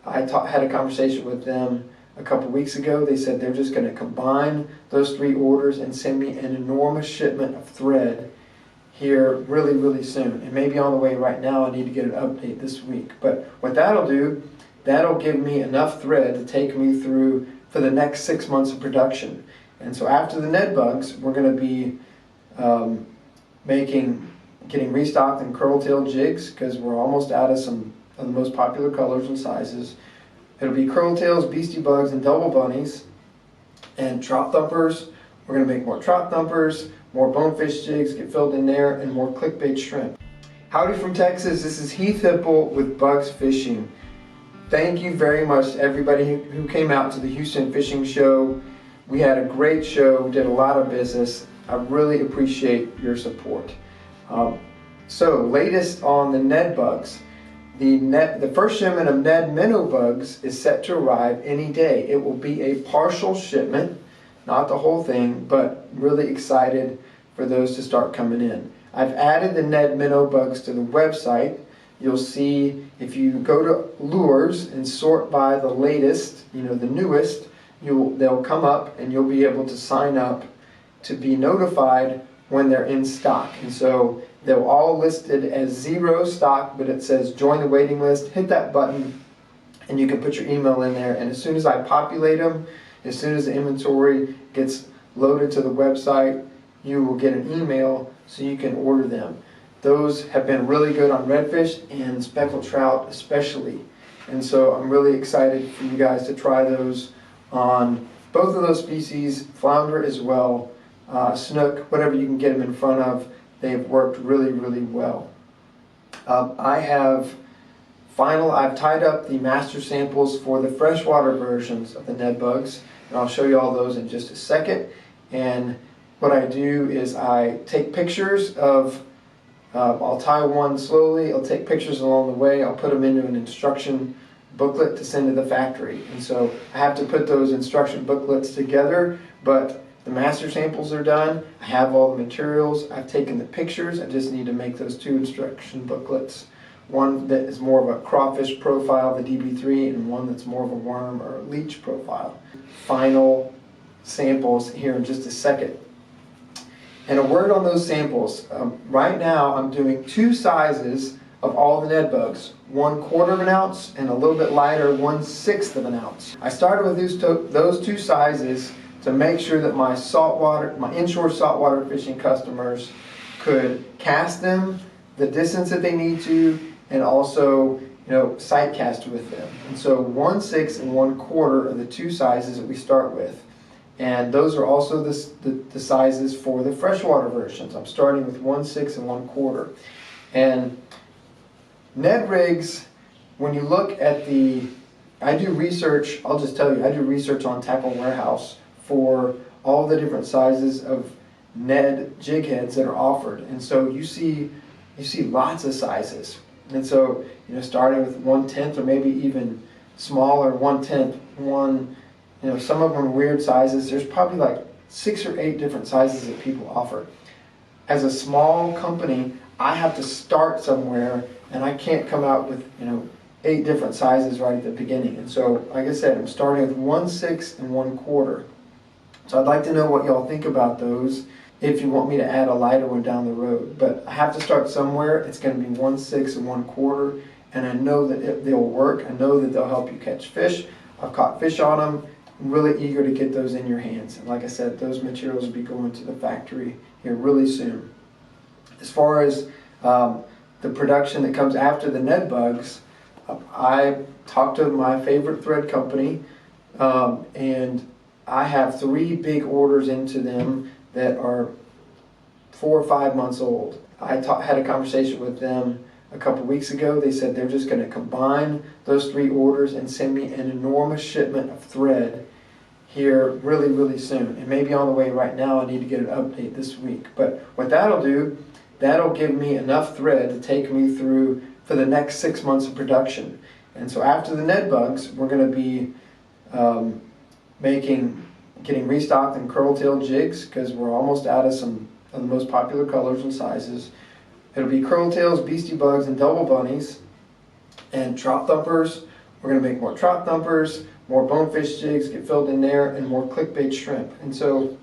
had a conversation with them a couple weeks ago. They said they're just going to combine those 3 orders and send me an enormous shipment of thread here really soon. It may be on the way right now. I need to get an update this week. But what that'll do, that'll give me enough thread to take me through for the next 6 months of production. And so after the Ned Bugs, we're going to be getting restocked in curl-tail jigs, because we're almost out of some of the most popular colors and sizes. It'll be curl-tails, beastie bugs, and double bunnies, and trout thumpers. We're going to make more trout thumpers, more bonefish jigs get filled in there, and more clickbait shrimp. Howdy from Texas, this is Heath Hipple with Bugs Fishing. Thank you very much to everybody who came out to the Houston Fishing Show. We had a great show, did a lot of business. I really appreciate your support. So, latest on the Ned Bugs. The first shipment of Ned minnow bugs is set to arrive any day. It will be a partial shipment, not the whole thing, but really excited for those to start coming in. I've added the Ned minnow bugs to the website. You'll see if you go to Lures and sort by the latest, the newest, they'll come up and you'll be able to sign up to be notified when they're in stock. And so they're all listed as 0 stock, but it says join the waiting list. Hit that button and you can put your email in there, and as soon as I populate them, as soon as the inventory gets loaded to the website, you will get an email so you can order them. Those have been really good on redfish and speckled trout especially. And so I'm really excited for you guys to try those on both of those species, flounder as well, snook, whatever you can get them in front of. They've worked really well. I've tied up the master samples for the freshwater versions of the Ned Bugs, and I'll show you all those in just a second. And what I do is I take pictures of, I'll tie one slowly, I'll take pictures along the way, I'll put them into an instruction booklet to send to the factory. And so I have to put those instruction booklets together, but the master samples are done. I have all the materials. I've taken the pictures. I just need to make those 2 instruction booklets. One that is more of a crawfish profile, the DB3, and one that's more of a worm or a leech profile. Final samples here in just a second. And a word on those samples. Right now I'm doing 2 sizes of all the Ned Bugs. 1/4 of an ounce and a little bit lighter, 1/6 of an ounce. I started with those 2 sizes to make sure that my inshore saltwater fishing customers could cast them the distance that they need to, and also sight cast with them. And so 1/6 and 1/4 are the 2 sizes that we start with. And those are also the sizes for the freshwater versions. I'm starting with 1/6 and 1/4. And Ned rigs, when you look at I do research, I'll just tell you, I do research on Tackle Warehouse for all the different sizes of Ned jig heads that are offered. And so you see lots of sizes. And so, starting with 1/10 or maybe even smaller, 1/10, some of them are weird sizes. There's probably like 6 or 8 different sizes that people offer. As a small company, I have to start somewhere, and I can't come out with 8 different sizes right at the beginning. And so, like I said, I'm starting with 1/6 and 1/4. So I'd like to know what y'all think about those, if you want me to add a lighter one down the road. But I have to start somewhere. It's going to be 1/6 and 1/4, and I know that they'll work. I know that they'll help you catch fish. I've caught fish on them. I'm really eager to get those in your hands. And like I said, those materials will be going to the factory here really soon. As far as the production that comes after the Ned Bugs, I talked to my favorite thread company, and I have 3 big orders into them that are 4 or 5 months old. I had a conversation with them a couple weeks ago. They said they're just going to combine those 3 orders and send me an enormous shipment of thread here really soon. It may be on the way right now. I need to get an update this week. But what that'll do, that'll give me enough thread to take me through for the next 6 months of production. And so after the Ned Bugs, we're going to be getting restocked in curl-tail jigs, because we're almost out of some of the most popular colors and sizes. It'll be curl-tails, beastie bugs, and double bunnies, and trout thumpers, We're going to make more trout thumpers, more bonefish jigs get filled in there, and more clickbait shrimp. And so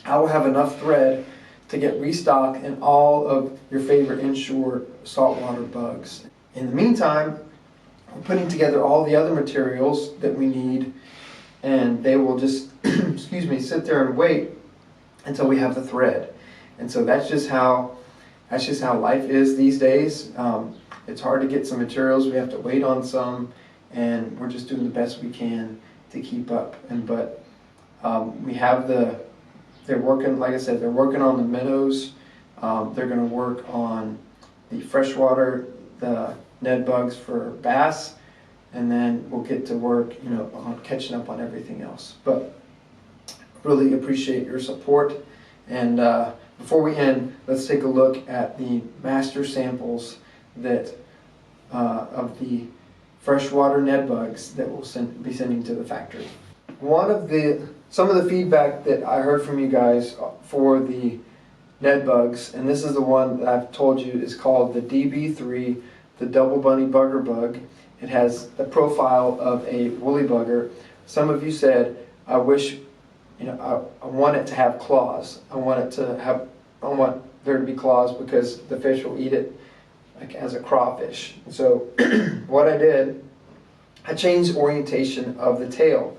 I will have enough thread to get restocked in all of your favorite inshore saltwater bugs. In the meantime, we're putting together all the other materials that we need, and they will just excuse me, sit there and wait until we have the thread. And so that's just how life is these days. It's hard to get some materials. We have to wait on some, and we're just doing the best we can to keep up. But we have they're working, like I said, they're working on the minnows. They're going to work on the freshwater, the Ned Buggs for bass, and then we'll get to work, on catching up on everything else. But really appreciate your support. And before we end, let's take a look at the master samples that of the freshwater Ned Buggs that we'll be sending to the factory. Some of the feedback that I heard from you guys for the Ned Buggs, and this is the one that I've told you is called the DB3, the double bunny bugger bug. It has the profile of a woolly bugger. Some of you said, I wish, I want it to have claws. I want there to be claws because the fish will eat it like as a crawfish. So what I did, I changed orientation of the tail.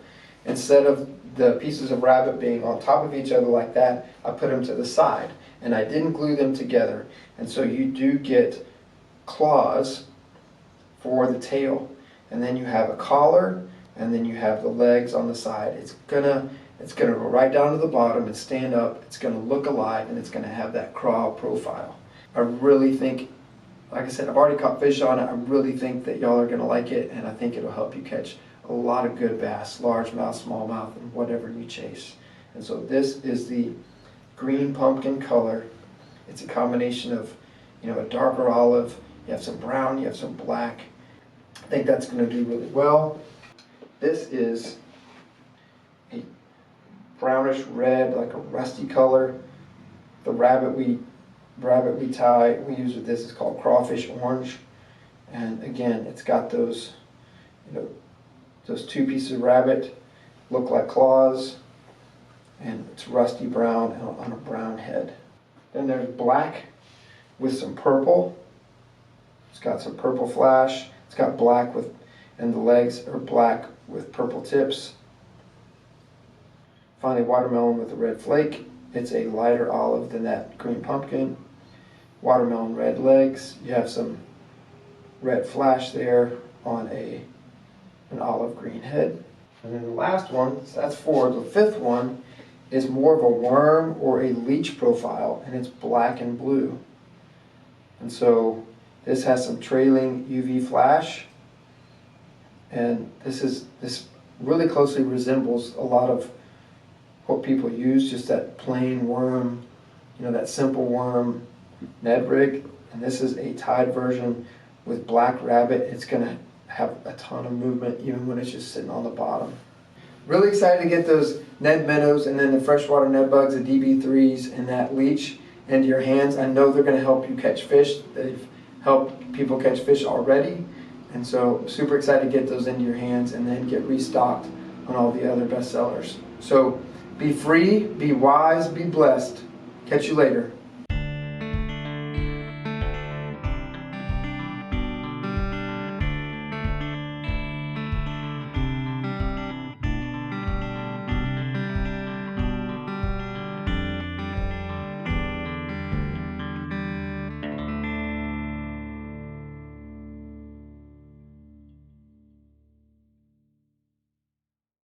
Instead of the pieces of rabbit being on top of each other like that, I put them to the side, and I didn't glue them together. And so you do get claws for the tail, and then you have a collar, and then you have the legs on the side. It's gonna go right down to the bottom and stand up. It's gonna look alive, and it's gonna have that craw profile. I really think, like I said, I've already caught fish on it. I really think that y'all are gonna like it, and I think it'll help you catch a lot of good bass, largemouth, smallmouth, and whatever you chase. And so this is the green pumpkin color. It's a combination of, a darker olive. You have some brown, you have some black. I think that's going to do really well. This is a brownish red, like a rusty color. The rabbit we use with this is called crawfish orange. And again, it's got those, those two pieces of rabbit look like claws, and it's rusty brown on a brown head. Then there's black with some purple. It's got some purple flash. It's got black and the legs are black with purple tips. Finally, watermelon with a red flake. It's a lighter olive than that green pumpkin. Watermelon red legs. You have some red flash there on an olive green head. And then the last one, so that's 4. The 5th one is more of a worm or a leech profile, and it's black and blue. And so this has some trailing UV flash, and this really closely resembles a lot of what people use, just that plain worm, that simple worm Ned rig. And this is a tied version with black rabbit. It's going to have a ton of movement even when it's just sitting on the bottom. Really excited to get those Ned minnows and then the freshwater Ned Buggs, the DB3s, and that leech into your hands. I know they're going to help you catch fish. They've helped people catch fish already, and so super excited to get those into your hands and then get restocked on all the other bestsellers. So be free, be wise, be blessed. Catch you later.